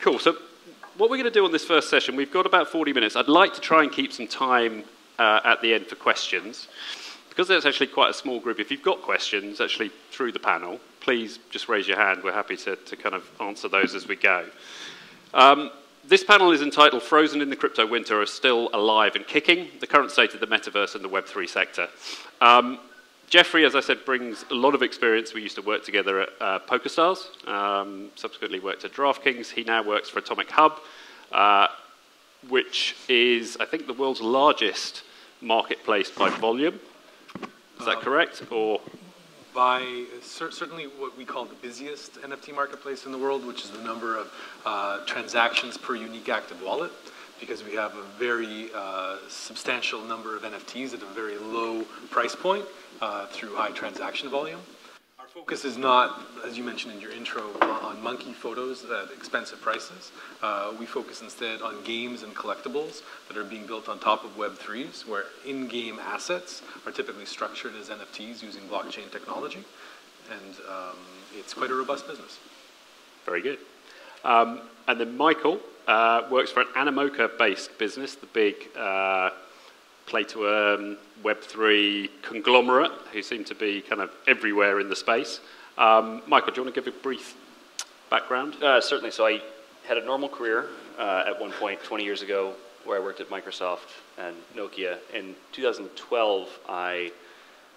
Cool. So what we're going to do on this first session, we've got about 40 minutes. I'd like to try and keep some time at the end for questions. Because there's actually quite a small group, if you've got questions actually through the panel, please just raise your hand. We're happy to kind of answer those as we go. This panel is entitled Frozen in the Crypto Winter Are Still Alive and Kicking, the Current State of the Metaverse and the Web3 Sector. Jeffrey, as I said, brings a lot of experience. We used to work together at PokerStars, subsequently worked at DraftKings. He now works for Atomic Hub, which is, I think, the world's largest marketplace by volume. Is that correct? Or by certainly what we call the busiest NFT marketplace in the world, which is the number of transactions per unique active wallet, because we have a very substantial number of NFTs at a very low price point through high transaction volume. Our focus is not, as you mentioned in your intro, on monkey photos at expensive prices. We focus instead on games and collectibles that are being built on top of Web3s, where in-game assets are typically structured as NFTs using blockchain technology. And it's quite a robust business. Very good. And then Michael works for an Animoca-based business, the big play-to-earn Web3 conglomerate, who seem to be kind of everywhere in the space. Michael, do you want to give a brief background? Certainly. So I had a normal career at one point 20 years ago where I worked at Microsoft and Nokia. In 2012, I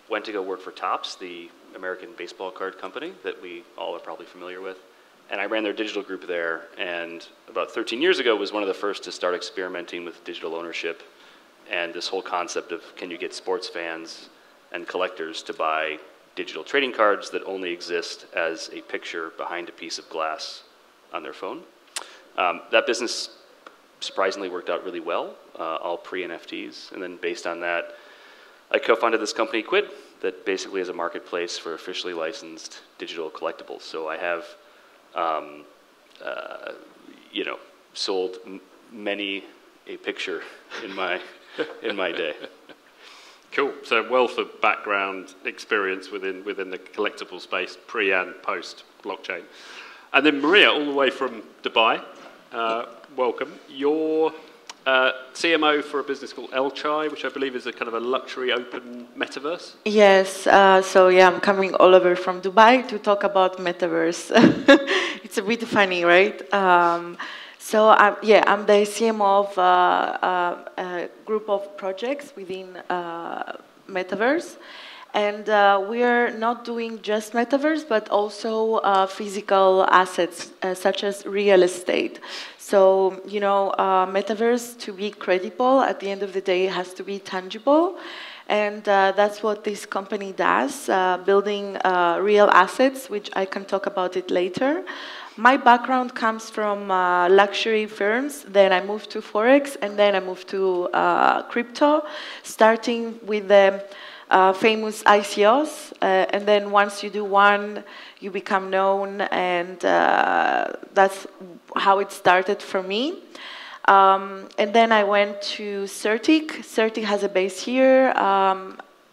went to go work for Topps, the American baseball card company that we all are probably familiar with. And I ran their digital group there. And about 13 years ago was one of the first to start experimenting with digital ownership and this whole concept of can you get sports fans and collectors to buy digital trading cards that only exist as a picture behind a piece of glass on their phone. That business surprisingly worked out really well, all pre-NFTs. And then based on that, I co-founded this company, Quidd, that basically is a marketplace for officially licensed digital collectibles. So I have, sold many a picture in my day. Cool. So wealth of background experience within the collectible space, pre and post blockchain. And then Maria, all the way from Dubai. Welcome. You're CMO for a business called Elchai, which I believe is a kind of a luxury open metaverse. Yes. So yeah, I'm coming all over from Dubai to talk about metaverse. It's a bit funny, right? So I'm the CMO of a group of projects within Metaverse. And we are not doing just Metaverse, but also physical assets, such as real estate. So, Metaverse, to be credible, at the end of the day, has to be tangible. And that's what this company does, building real assets, which I can talk about it later. My background comes from luxury firms, then I moved to Forex, and then I moved to crypto, starting with the famous ICOs, and then once you do one, you become known, and that's how it started for me. And then I went to Certic. Certic has a base here.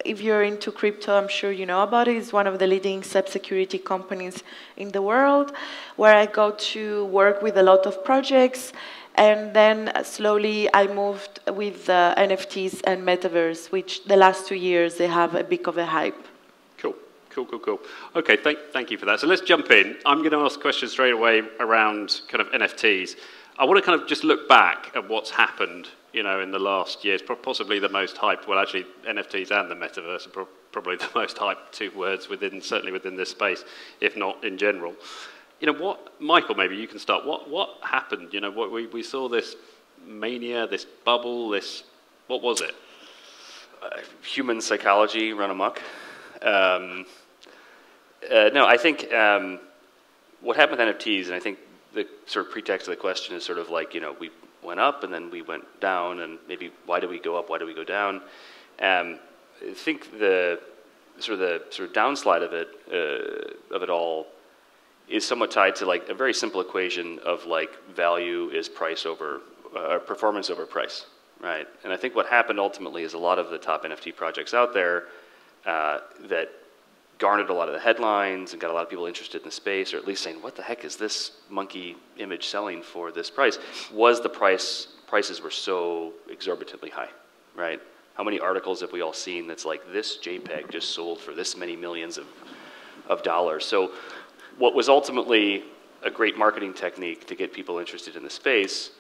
If you're into crypto, I'm sure you know about it. It's one of the leading cybersecurity companies in the world, where I go to work with a lot of projects. And then slowly I moved with NFTs and Metaverse, which the last 2 years, they have a bit of a hype. Cool. Okay, thank you for that. So let's jump in. I'm going to ask questions straight away around kind of NFTs. I want to kind of just look back at what's happened, in the last years, possibly the most hyped, well, actually, NFTs and the metaverse are probably the most hyped two words certainly within this space, if not in general. Michael, maybe you can start. What happened? We saw this mania, this bubble, what was it? Human psychology run amok. No, I think what happened with NFTs, and I think the sort of pretext of the question is sort of like, we went up and then we went down, and maybe why do we go up, why do we go down? I think the sort of downslide of it all is somewhat tied to like a very simple equation of like value is price over performance over price, right? And I think what happened ultimately is a lot of the top NFT projects out there that garnered a lot of the headlines and got a lot of people interested in the space, or at least saying, what the heck is this monkey image selling for this price, was the prices were so exorbitantly high, right? How many articles have we all seen that's like, this JPEG just sold for this many millions of dollars? So what was ultimately a great marketing technique to get people interested in the space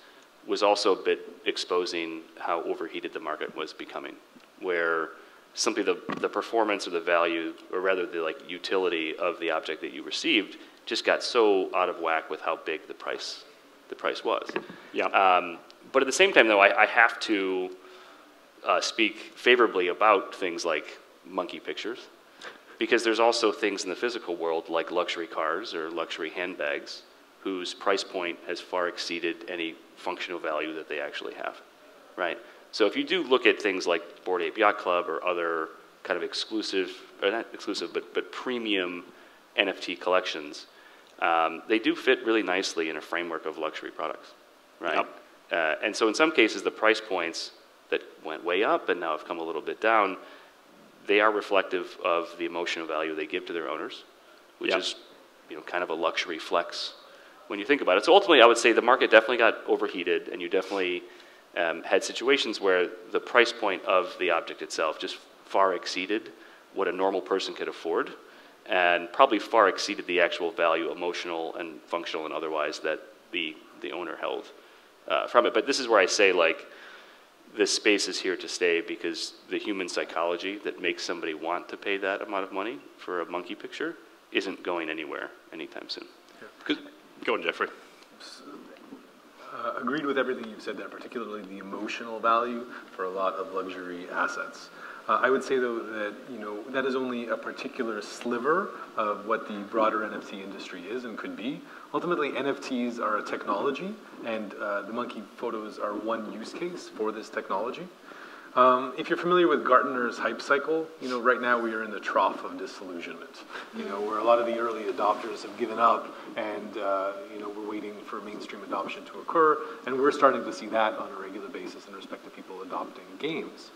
was also a bit exposing how overheated the market was becoming, where simply the performance or the value, or rather the like utility of the object that you received just got so out of whack with how big the price was. Yeah. But at the same time, though, I have to speak favorably about things like monkey pictures, because there's also things in the physical world like luxury cars or luxury handbags whose price point has far exceeded any functional value that they actually have, right? So if you do look at things like Bored Ape Yacht Club or other kind of exclusive, or not exclusive, but premium NFT collections, they do fit really nicely in a framework of luxury products, right? Yep. And so in some cases, the price points that went way up and now have come a little bit down, they are reflective of the emotional value they give to their owners, which yep. is, you know, kind of a luxury flex when you think about it. So ultimately, I would say the market definitely got overheated, and you definitely had situations where the price point of the object itself just far exceeded what a normal person could afford, and probably far exceeded the actual value, emotional and functional and otherwise, that the owner held from it. But this is where I say, like, this space is here to stay, because the human psychology that makes somebody want to pay that amount of money for a monkey picture isn't going anywhere anytime soon. Yeah. Go on, Jeffrey. Agreed with everything you've said there, particularly the emotional value for a lot of luxury assets. I would say, though, that that is only a particular sliver of what the broader NFT industry is and could be. Ultimately, NFTs are a technology, and the monkey photos are one use case for this technology. If you're familiar with Gartner's hype cycle, right now we are in the trough of disillusionment, where a lot of the early adopters have given up, and we're waiting for mainstream adoption to occur, and we're starting to see that on a regular basis in respect to people adopting games.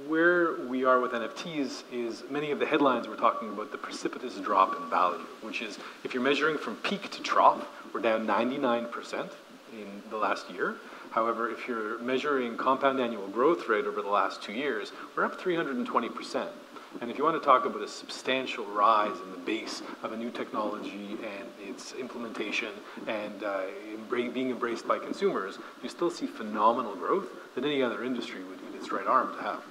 Where we are with NFTs is many of the headlines were talking about the precipitous drop in value, which is, if you're measuring from peak to trough, we're down 99% in the last year. However, if you're measuring compound annual growth rate over the last 2 years, we're up 320%. And if you want to talk about a substantial rise in the base of a new technology and its implementation and being embraced by consumers, you still see phenomenal growth that any other industry would in its right arm to have.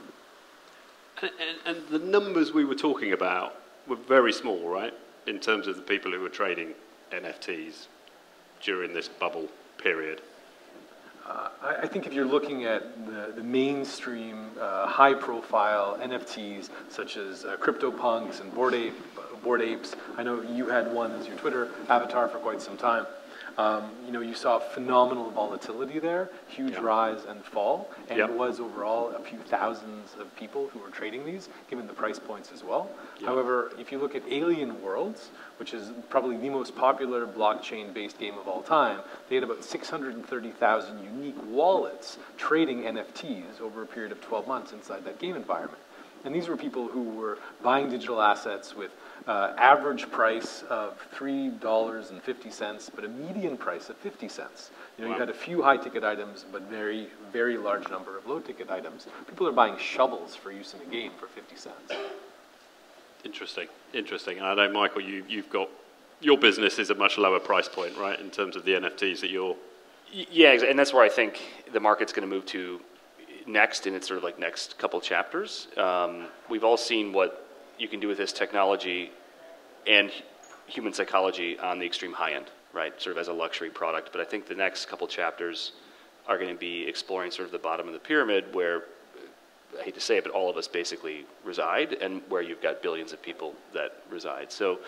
And the numbers we were talking about were very small, right? In terms of the people who were trading NFTs during this bubble period. I think if you're looking at the mainstream, high-profile NFTs, such as CryptoPunks and Bored Apes, I know you had one as your Twitter avatar for quite some time. You saw phenomenal volatility there, huge rise and fall, and it was overall a few thousands of people who were trading these, given the price points as well. However, if you look at Alien Worlds, which is probably the most popular blockchain-based game of all time, they had about 630,000 unique wallets trading NFTs over a period of 12 months inside that game environment. And these were people who were buying digital assets with average price of $3.50, but a median price of 50 cents. You had a few high-ticket items, but very, very large number of low-ticket items. People are buying shovels for use in a game for 50 cents. Interesting. And I know, Michael, you've got, your business is a much lower price point, right, in terms of the NFTs that you're... Yeah, and that's where I think the market's going to move to next in its sort of like next couple chapters. We've all seen what you can do with this technology and human psychology on the extreme high end, right, sort of as a luxury product. But I think the next couple chapters are going to be exploring sort of the bottom of the pyramid, where, I hate to say it, but all of us basically reside, and where you've got billions of people that reside. So,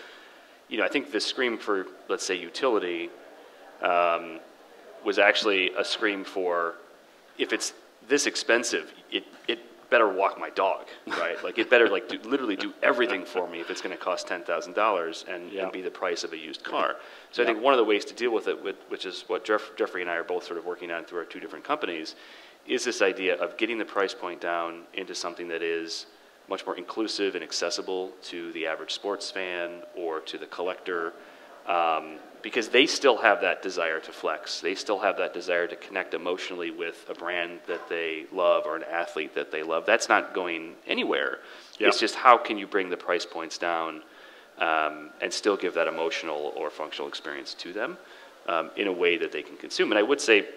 I think the scream for, let's say, utility was actually a scream for, if it's this expensive, it better walk my dog, right? Like, it better literally do everything for me if it's going to cost $10,000 and be the price of a used car. So I think one of the ways to deal with it, which is what Jeffrey and I are both sort of working on through our two different companies, is this idea of getting the price point down into something that is much more inclusive and accessible to the average sports fan or to the collector, because they still have that desire to flex. They still have that desire to connect emotionally with a brand that they love or an athlete that they love. That's not going anywhere. Yep. It's just how can you bring the price points down and still give that emotional or functional experience to them in a way that they can consume. And I would say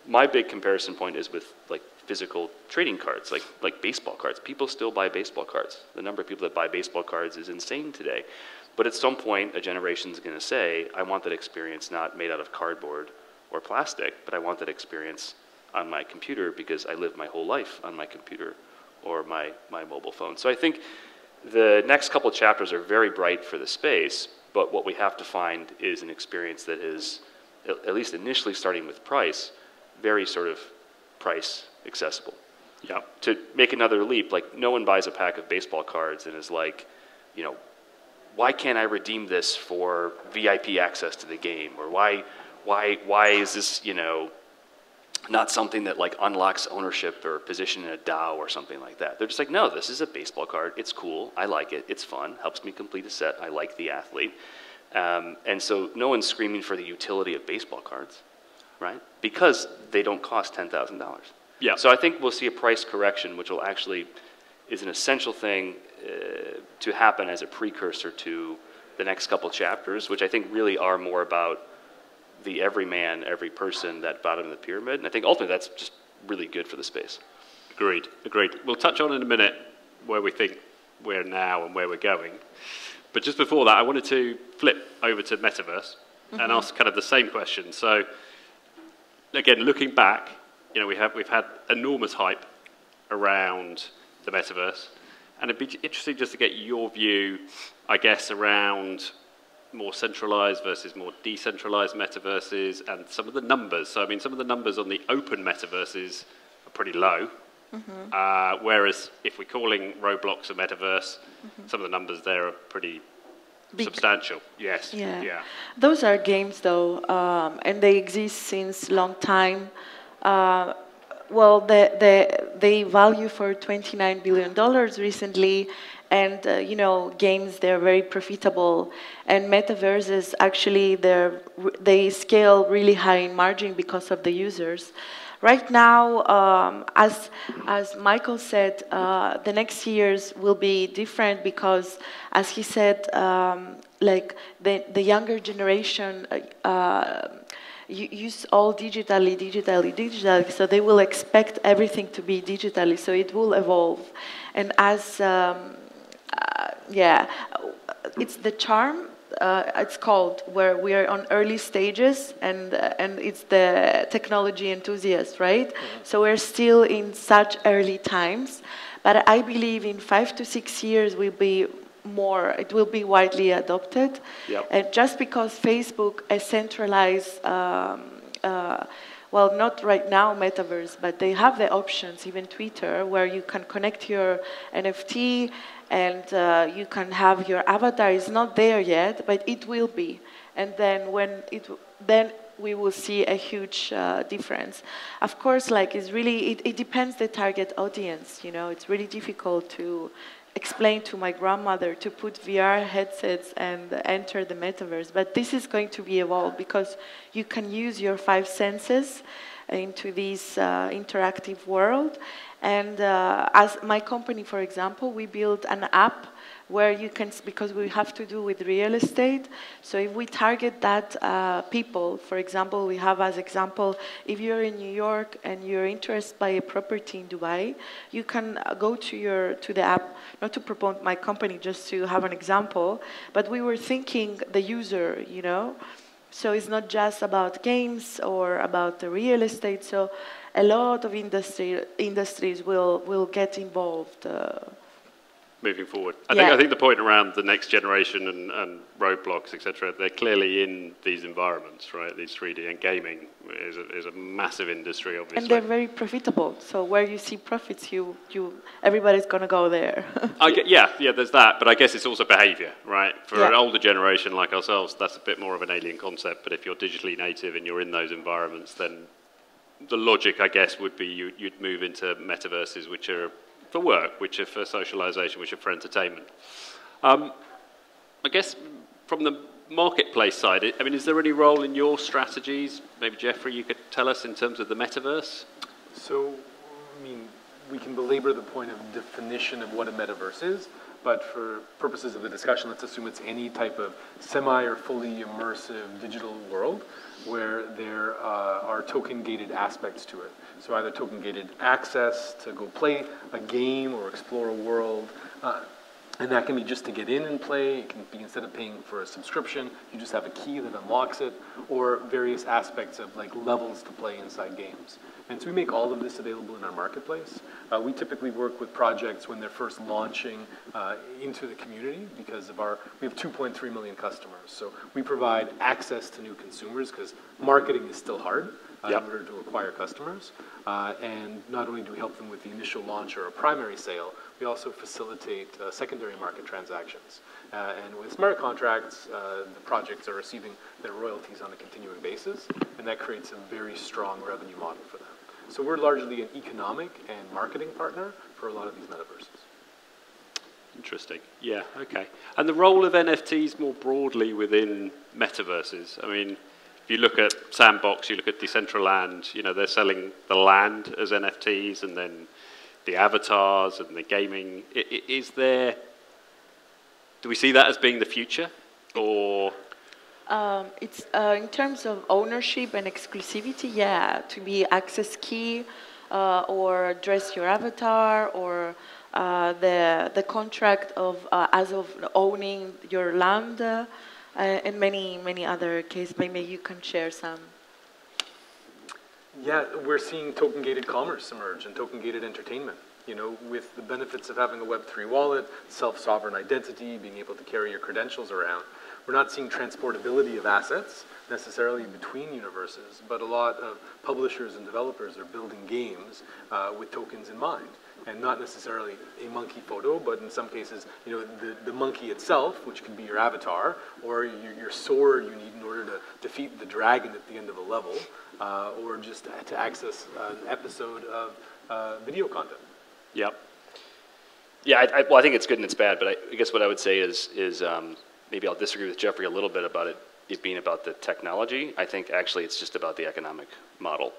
my big comparison point is with like physical trading cards, like baseball cards. People still buy baseball cards. The number of people that buy baseball cards is insane today. But at some point, a generation is going to say, I want that experience not made out of cardboard or plastic, but I want that experience on my computer because I live my whole life on my computer or my mobile phone. So I think the next couple of chapters are very bright for the space, but what we have to find is an experience that is, at least initially starting with price, very sort of price accessible. Yeah. To make another leap, like no one buys a pack of baseball cards and is like, you know, why can't I redeem this for VIP access to the game? Or why is this, you know, not something that like unlocks ownership or position in a DAO or something like that? They're just like, no, this is a baseball card. It's cool. I like it. It's fun. Helps me complete a set. I like the athlete. And so no one's screaming for the utility of baseball cards, right? Because they don't cost $10,000. Yeah. So I think we'll see a price correction, which will actually is an essential thing to happen as a precursor to the next couple chapters, which I think really are more about the everyman, every person, that bottom of the pyramid. And I think ultimately that's just really good for the space. Agreed, agreed. We'll touch on in a minute where we think we're now and where we're going. But just before that, I wanted to flip over to metaverse and ask kind of the same question. So again, looking back, you know, we've had enormous hype around the metaverse, and it'd be interesting just to get your view, I guess, around more centralized versus more decentralized metaverses and some of the numbers. So, I mean, some of the numbers on the open metaverses are pretty low, whereas if we're calling Roblox a metaverse, some of the numbers there are pretty substantial. Yes. Yeah. Those are games, though, and they exist since long time. Well, they value for $29 billion recently, and you know, games, they're very profitable, and metaverses actually they scale really high in margin because of the users. Right now, as Michael said, the next years will be different because, as he said, like the younger generation use all digitally, so they will expect everything to be digitally, so it will evolve. And as, it's the charm, it's called, where we are on early stages, and it's the technology enthusiast, right? So we're still in such early times, but I believe in 5 to 6 years it will be widely adopted. Yep. And just because Facebook is centralized, well, not right now metaverse, but they have the options, even Twitter, where you can connect your NFT and you can have your avatar. Is not there yet, but it will be. And then then we will see a huge difference. Of course, like it depends the target audience. You know, it's really difficult to explain to my grandmother to put VR headsets and enter the metaverse. But this is going to be evolved because you can use your 5 senses into this interactive world. And as my company, for example, we built an app where you can, because we have to do with real estate, so if we target that people, for example, we have as example, if you're in New York and you're interested by a property in Dubai, you can go to the app, not to promote my company, just to have an example, but we were thinking the user, you know, so it's not just about games or about the real estate, so a lot of industries will get involved. Moving forward. I think the point around the next generation and Roblox, etc., they're clearly in these environments, right? These 3D, and gaming is a massive industry, obviously. And they're very profitable. So where you see profits, everybody's going to go there. Yeah, there's that. But I guess it's also behavior, right? For an older generation like ourselves, that's a bit more of an alien concept. But if you're digitally native and you're in those environments, then the logic, I guess, would be you'd move into metaverses, which are for work, which are for socialization, which are for entertainment. I guess from the marketplace side, I mean, is there any role in your strategies? Maybe Jeffrey, you could tell us in terms of the metaverse? So, I mean, we can belabor the point of definition of what a metaverse is, but for purposes of the discussion, let's assume it's any type of semi or fully immersive digital world where there are token-gated aspects to it. So either token-gated access to go play a game or explore a world, and that can be just to get in and play. It can be instead of paying for a subscription, you just have a key that unlocks it, or various aspects of like levels to play inside games. And so we make all of this available in our marketplace. We typically work with projects when they're first launching into the community because of we have 2.3 million customers. So we provide access to new consumers because marketing is still hard in order to acquire customers. And not only do we help them with the initial launch or a primary sale, we also facilitate secondary market transactions. And with smart contracts, the projects are receiving their royalties on a continuing basis, and that creates a very strong revenue model for them. So we're largely an economic and marketing partner for a lot of these metaverses. Interesting. Yeah, okay. And the role of NFTs more broadly within metaverses? I mean, if you look at Sandbox, you look at Decentraland, you know, they're selling the land as NFTs and then the avatars and the gaming. Do we see that as being the future, or? It's in terms of ownership and exclusivity, yeah, to be access key or dress your avatar or the contract of as of owning your land and many other cases. Maybe you can share some. Yeah, we're seeing token-gated commerce emerge and token-gated entertainment. You know, with the benefits of having a Web3 wallet, self-sovereign identity, being able to carry your credentials around. We're not seeing transportability of assets necessarily between universes, but a lot of publishers and developers are building games with tokens in mind. And not necessarily a monkey photo, but in some cases, you know, the monkey itself, which can be your avatar, or your sword you need in order to defeat the dragon at the end of a level, or just to access an episode of video content. Yep. Yeah, well, I think it's good and it's bad, but I guess what I would say is maybe I'll disagree with Jeffrey a little bit about it being about the technology. I think actually it's just about the economic model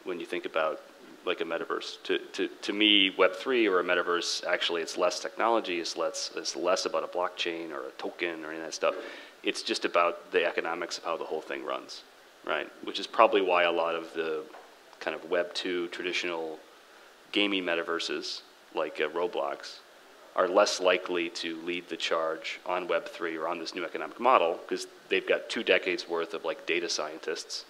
when you think about like a metaverse. To me, Web3 or a metaverse, actually it's less technology, it's less about a blockchain or a token or any of that stuff. It's just about the economics of how the whole thing runs, right? Which is probably why a lot of the kind of Web2 traditional gaming metaverses like Roblox are less likely to lead the charge on Web3 or on this new economic model because they've got 2 decades worth of like data scientists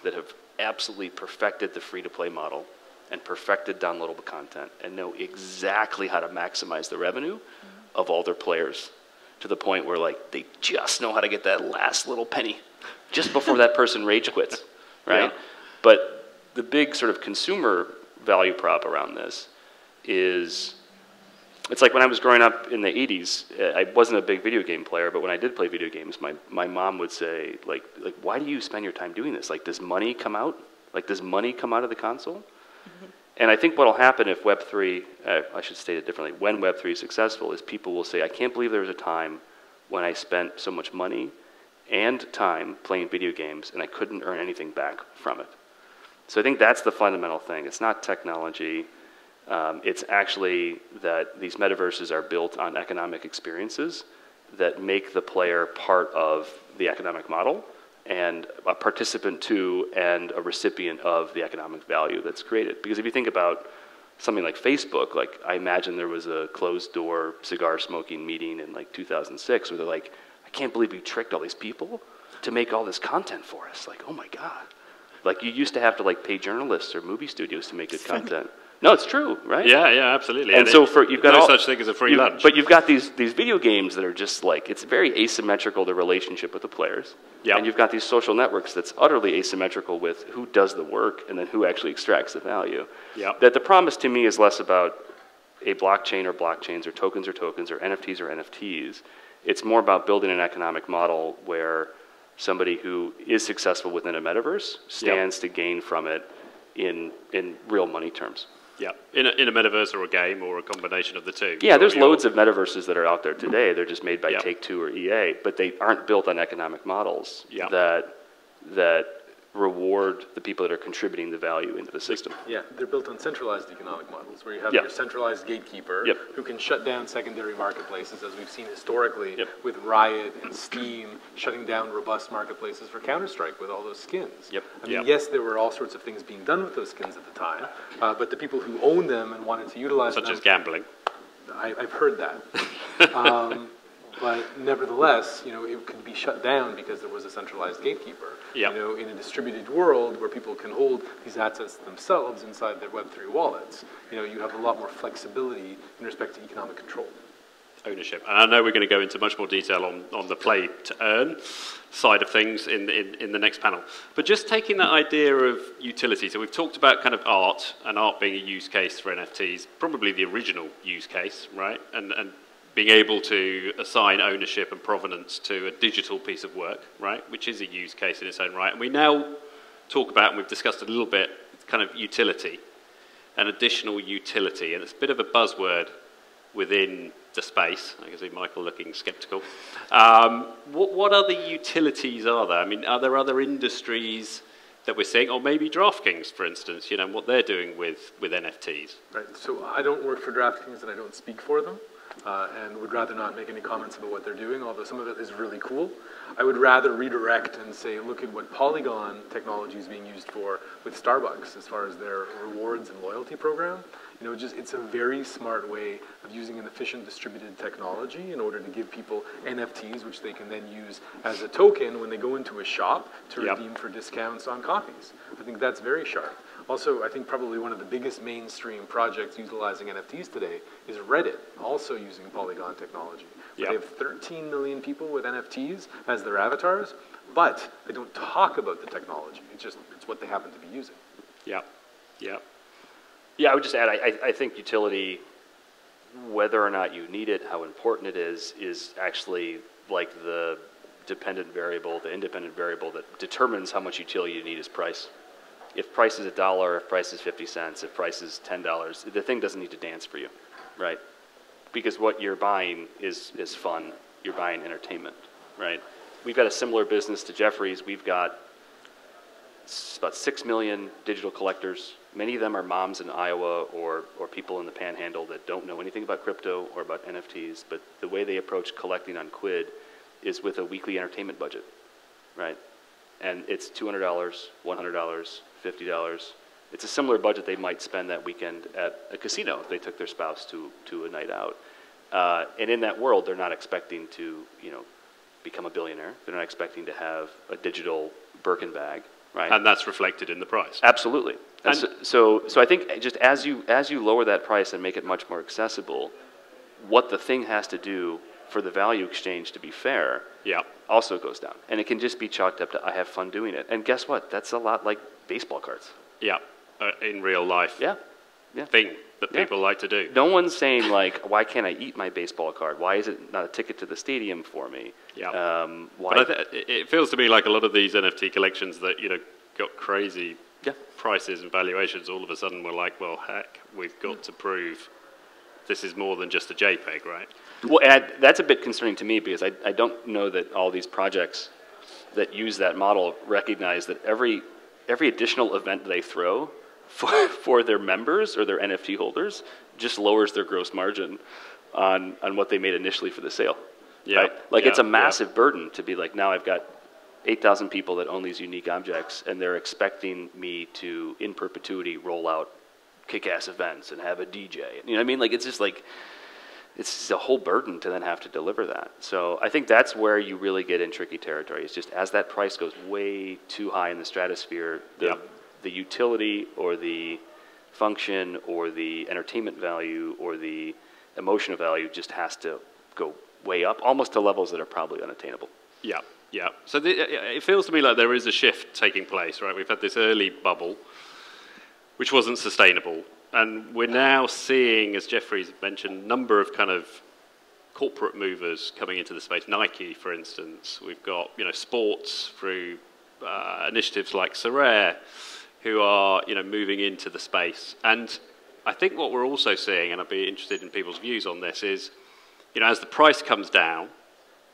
that have absolutely perfected the free-to-play model and perfected downloadable content and know exactly how to maximize the revenue of all their players to the point where like they just know how to get that last little penny just before that person rage quits, right? Yeah. But the big sort of consumer value prop around this is, it's like when I was growing up in the 80s, I wasn't a big video game player, but when I did play video games, my mom would say, like, why do you spend your time doing this? Like, does money come out? Like, does money come out of the console? Mm-hmm. And I think what will happen if Web3, I should state it differently, when Web3 is successful, is people will say, I can't believe there was a time when I spent so much money and time playing video games and I couldn't earn anything back from it. So I think that's the fundamental thing. It's not technology. It's actually that these metaverses are built on economic experiences that make the player part of the economic model and a participant to and a recipient of the economic value that's created. Because if you think about something like Facebook, like I imagine there was a closed-door cigar-smoking meeting in like 2006 where they're like, I can't believe we tricked all these people to make all this content for us. Like, oh my God. Like you used to have to like pay journalists or movie studios to make good content. No, it's true, right? Yeah, absolutely. And so you've got no such thing as a free lunch. But you've got these video games that are just like, it's very asymmetrical, the relationship with the players. Yep. And you've got these social networks that's utterly asymmetrical with who does the work and then who actually extracts the value. Yep. That the promise to me is less about a blockchain or blockchains or tokens or NFTs. It's more about building an economic model where somebody who is successful within a metaverse stands to gain from it in real money terms. Yeah, in a metaverse or a game or a combination of the two. Yeah, there's loads of metaverses that are out there today. They're just made by Yep. Take-Two or EA, but they aren't built on economic models Yep. that reward the people that are contributing the value into the system. Yeah, they're built on centralized economic models where you have Yep. your centralized gatekeeper Yep. who can shut down secondary marketplaces, as we've seen historically Yep. with Riot and Steam shutting down robust marketplaces for Counter-Strike with all those skins. Yep. I mean, Yep. yes, there were all sorts of things being done with those skins at the time, but the people who owned them and wanted to utilize Such them, as gambling. I've heard that. But nevertheless, it could be shut down because there was a centralized gatekeeper. Yep. In a distributed world where people can hold these assets themselves inside their Web3 wallets, you have a lot more flexibility in respect to economic control. Ownership. And I know we're going to go into much more detail on the play to earn side of things in the next panel. But just taking that idea of utility, so we've talked about kind of art, and art being a use case for NFTs, probably the original use case, right? And being able to assign ownership and provenance to a digital piece of work, right? Which is a use case in its own right. And we now talk about, and we've discussed a little bit, kind of utility, an additional utility. And it's a bit of a buzzword within the space. I can see Michael looking skeptical. What other utilities are there? I mean, are there other industries that we're seeing, or maybe DraftKings, for instance, what they're doing with NFTs? Right. So I don't work for DraftKings and I don't speak for them, and would rather not make any comments about what they're doing, although some of it is really cool. I would rather redirect and say, look at what Polygon technology is being used for with Starbucks as far as their rewards and loyalty program. It's a very smart way of using an efficient distributed technology in order to give people NFTs, which they can then use as a token when they go into a shop to Yep. redeem for discounts on coffees. I think that's very sharp. Also, I think probably one of the biggest mainstream projects utilizing NFTs today is Reddit, also using Polygon technology. Yep. They have 13 million people with NFTs as their avatars, but they don't talk about the technology. It's what they happen to be using. Yeah, yeah. Yeah, I would just add, I think utility, whether or not you need it, how important it is actually like the dependent variable, the independent variable that determines how much utility you need is price. If price is $1, if price is 50 cents, if price is $10, the thing doesn't need to dance for you, right? Because what you're buying is fun. You're buying entertainment, right? We've got a similar business to Jeffrey's. We've got about 6 million digital collectors. Many of them are moms in Iowa or people in the Panhandle that don't know anything about crypto or about NFTs, but the way they approach collecting on Quidd is with a weekly entertainment budget, right? And it's $200, $100, $50. It's a similar budget they might spend that weekend at a casino if they took their spouse to a night out. And in that world, they're not expecting to, become a billionaire. They're not expecting to have a digital Birkin bag, right? And that's reflected in the price. Absolutely. And so I think just as you lower that price and make it much more accessible, what the thing has to do for the value exchange to be fair yeah. also goes down. And it can just be chalked up to, I have fun doing it. And guess what? That's a lot like baseball cards. Yeah, in real life. Yeah. Thing that people like to do. No one's saying like, why can't I eat my baseball card? Why is it not a ticket to the stadium for me? Yeah. Why? But it feels to me like a lot of these NFT collections that got crazy prices and valuations. All of a sudden, we're like, well, heck, we've got to prove this is more than just a JPEG, right? Well, and that's a bit concerning to me because I don't know that all these projects that use that model recognize that every additional event they throw for their members or their NFT holders just lowers their gross margin on what they made initially for the sale. Yeah. Right? Like it's a massive burden to be like, now I've got 8,000 people that own these unique objects and they're expecting me to, in perpetuity, roll out kick-ass events and have a DJ. You know what I mean? Like it's just like, it's a whole burden to then have to deliver that. So I think that's where you really get in tricky territory. It's just as that price goes way too high in the stratosphere, the utility or the function or the entertainment value or the emotional value just has to go way up, almost to levels that are probably unattainable. Yeah, yeah. So it feels to me like there is a shift taking place, right? We've had this early bubble, which wasn't sustainable. And we're now seeing, as Jeffrey's mentioned, a number of kind of corporate movers coming into the space. Nike, for instance. We've got sports through initiatives like Rarerthinga, who are moving into the space. And I think what we're also seeing, and I'd be interested in people's views on this, is, as the price comes down,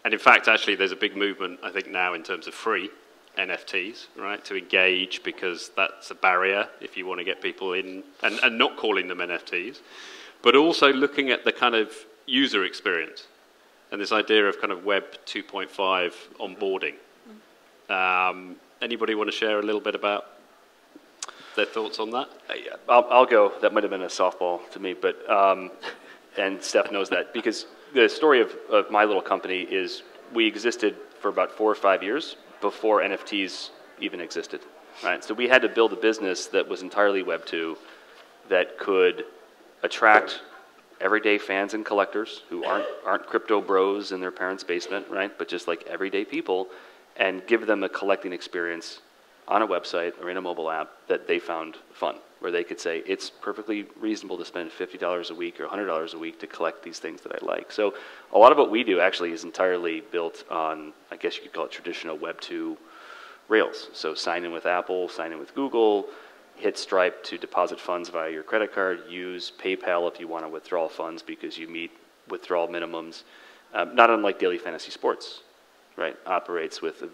and in fact, actually, there's a big movement, I think, now in terms of free NFTs, right, to engage, because that's a barrier if you want to get people in, and not calling them NFTs, but also looking at the kind of user experience and this idea of kind of Web 2.5 onboarding. Anybody want to share a little bit about their thoughts on that? Yeah, I'll go. That might have been a softball to me, but and Steph knows that, because the story of my little company is we existed for about 4 or 5 years before NFTs even existed, right? So we had to build a business that was entirely Web 2 that could attract everyday fans and collectors who aren't crypto bros in their parents' basement, right? But just like everyday people, and give them a collecting experience on a website or in a mobile app that they found fun, where they could say, it's perfectly reasonable to spend $50 a week or $100 a week to collect these things that I like. So a lot of what we do actually is entirely built on, I guess you could call it traditional Web 2 rails. So sign in with Apple, sign in with Google, hit Stripe to deposit funds via your credit card, use PayPal if you want to withdraw funds because you meet withdrawal minimums. Not unlike daily fantasy sports, right? Operates with a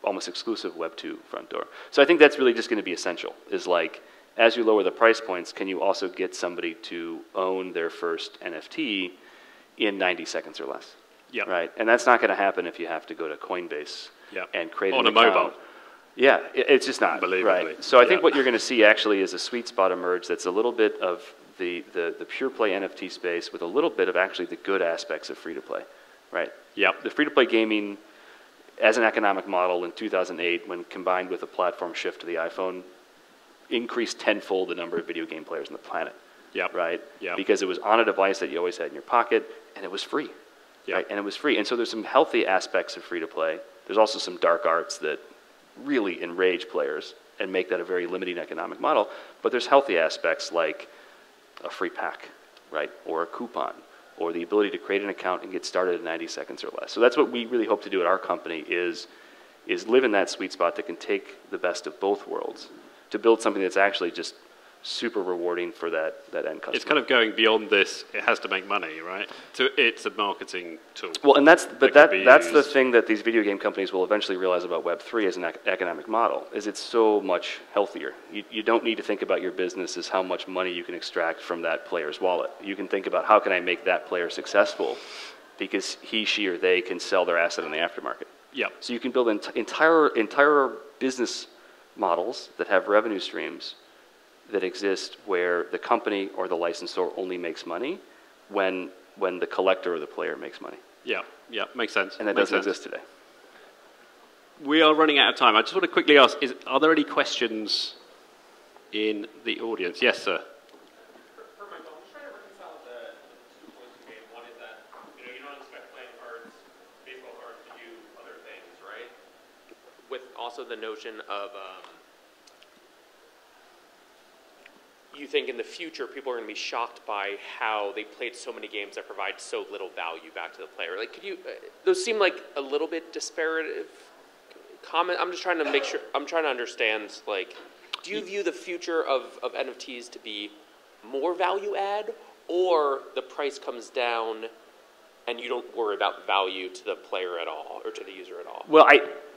almost exclusive Web 2 front door. So I think that's really just going to be essential, is like, as you lower the price points, can you also get somebody to own their first NFT in 90 seconds or less? Yep. Right? And that's not going to happen if you have to go to Coinbase and create on an a account. mobile. Yeah, it's just not. Right. So I think what you're going to see actually is a sweet spot emerge that's a little bit of the pure play NFT space with a little bit of actually the good aspects of free to play. Right? Yeah. The free to play gaming as an economic model in 2008, when combined with a platform shift to the iPhone, increased tenfold the number of video game players on the planet. Yep. Right? Yep. Because it was on a device that you always had in your pocket, and it was free. Yep. Right? And it was free. And so there's some healthy aspects of free to play. There's also some dark arts that really enrage players and make that a very limiting economic model. But there's healthy aspects like a free pack, right? Or a coupon, or the ability to create an account and get started in 90 seconds or less. So that's what we really hope to do at our company, is live in that sweet spot that can take the best of both worlds to build something that's actually just super rewarding for that end customer. It's kind of going beyond this, it has to make money, right? So it's a marketing tool. Well, and that's the thing that these video game companies will eventually realize about Web3 as an economic model, is it's so much healthier. You don't need to think about your business as how much money you can extract from that player's wallet. You can think about, how can I make that player successful, because he, she, or they can sell their asset in the aftermarket. Yeah. So you can build entire business models that have revenue streams that exist where the company or the licensor only makes money when the collector or the player makes money. Yeah, yeah, makes sense. And that doesn't exist today. We are running out of time. I just want to quickly ask, are there any questions in the audience? Yes, sir. For Michael, I'm just trying to reconcile the 2 points you made. One is that you don't expect playing cards, baseball cards, to do other things, right? With also the notion of you think in the future people are going to be shocked by how they played so many games that provide so little value back to the player. Like, could you? Those seem like a little bit disparative comment. I'm just trying to make sure. I'm trying to understand. Like, do you view the future of NFTs to be more value add, or the price comes down and you don't worry about value to the player at all or to the user at all? Well,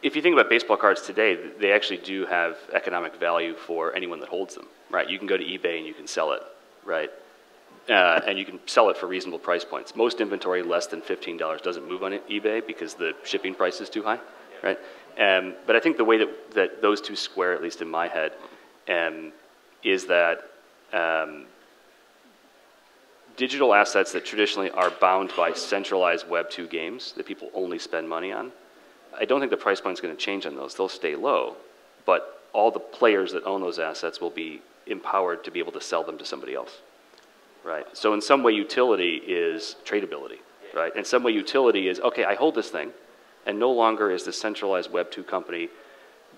if you think about baseball cards today, they actually do have economic value for anyone that holds them. Right, you can go to eBay and you can sell it, right? And you can sell it for reasonable price points. Most inventory less than $15 doesn't move on eBay because the shipping price is too high, right? But I think the way that those two square, at least in my head, is that digital assets that traditionally are bound by centralized Web 2 games that people only spend money on, I don't think the price point is going to change on those. They'll stay low, but all the players that own those assets will be empowered to be able to sell them to somebody else, right? So in some way, utility is tradability, right? In some way, utility is, okay, I hold this thing, and no longer is the centralized Web 2 company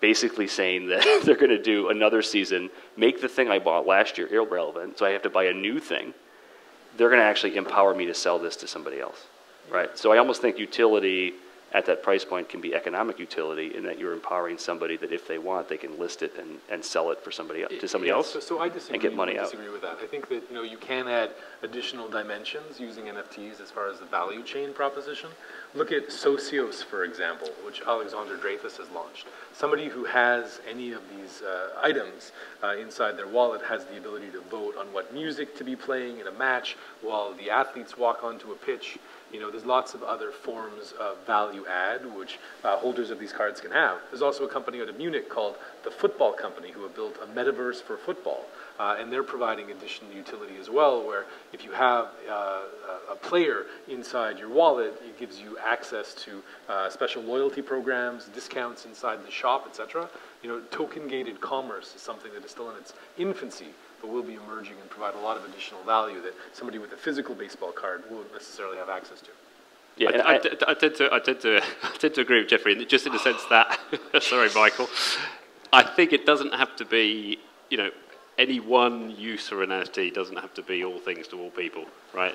basically saying that they're going to do another season, make the thing I bought last year irrelevant, so I have to buy a new thing. They're going to actually empower me to sell this to somebody else, right? So I almost think utility at that price point can be economic utility in that you're empowering somebody that if they want, they can list it and sell it for somebody to somebody else So I disagree, and get money out. disagree with that. I think that you can add additional dimensions using NFTs as far as the value chain proposition. Look at Socios, for example, which Alexander Dreyfus has launched. Somebody who has any of these items inside their wallet has the ability to vote on what music to be playing in a match while the athletes walk onto a pitch. There's lots of other forms of value add which holders of these cards can have. There's also a company out of Munich called the Football Company who have built a metaverse for football. And they're providing additional utility as well, where if you have a player inside your wallet, it gives you access to special loyalty programs, discounts inside the shop, etc. Token-gated commerce is something that is still in its infancy, but will be emerging and provide a lot of additional value that somebody with a physical baseball card won't necessarily have access to. Yeah, I tend to agree with Jeffrey, just in the sense that, sorry, Michael, I think it doesn't have to be, any one use for an NFT doesn't have to be all things to all people, right?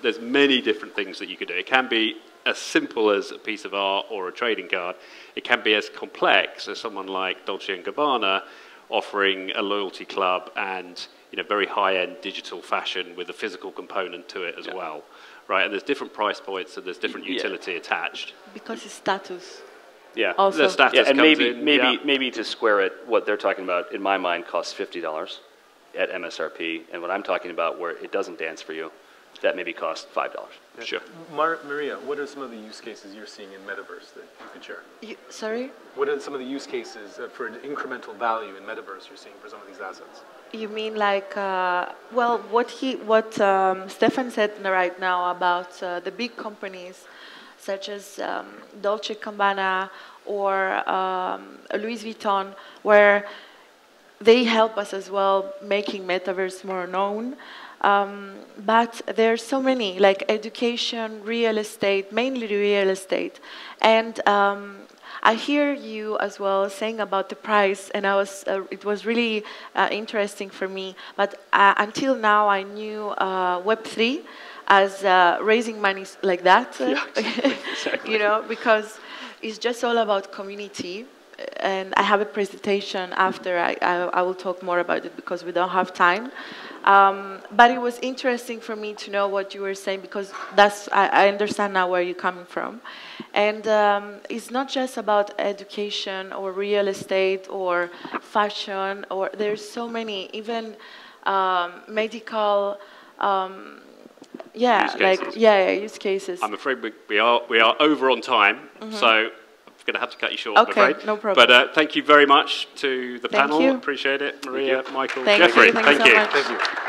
There's many different things that you could do. It can be as simple as a piece of art or a trading card. It can be as complex as someone like Dolce & Gabbana offering a loyalty club and very high-end digital fashion with a physical component to it as well, right? And there's different price points and there's different utility attached. Because it's status. Yeah, also. The status and maybe to square it, what they're talking about in my mind costs $50 at MSRP, and what I'm talking about where it doesn't dance for you, that maybe costs $5. Yeah. Sure. Maria, what are some of the use cases you're seeing in Metaverse that you could share? Sorry? What are some of the use cases for an incremental value in Metaverse you're seeing for some of these assets? You mean like, what Stefan said right now about the big companies such as Dolce & Gabbana or Louis Vuitton, where they help us as well making Metaverse more known. But there's so many, like education, real estate, mainly real estate. And I hear you as well saying about the price, and it was really interesting for me. But until now, I knew Web3 as raising money like that, Exactly. because it's just all about community. And I have a presentation after. I will talk more about it because we don't have time. But it was interesting for me to know what you were saying, because I understand now where you're coming from. And it's not just about education or real estate or fashion, or there's so many, even medical, use cases. I'm afraid we are over on time, so I'm going to have to cut you short, okay, I'm afraid. No problem. But thank you very much to the panel. You. Appreciate it. Maria, Michael, Thank Jeffrey, you. Thank you so much. Thank you.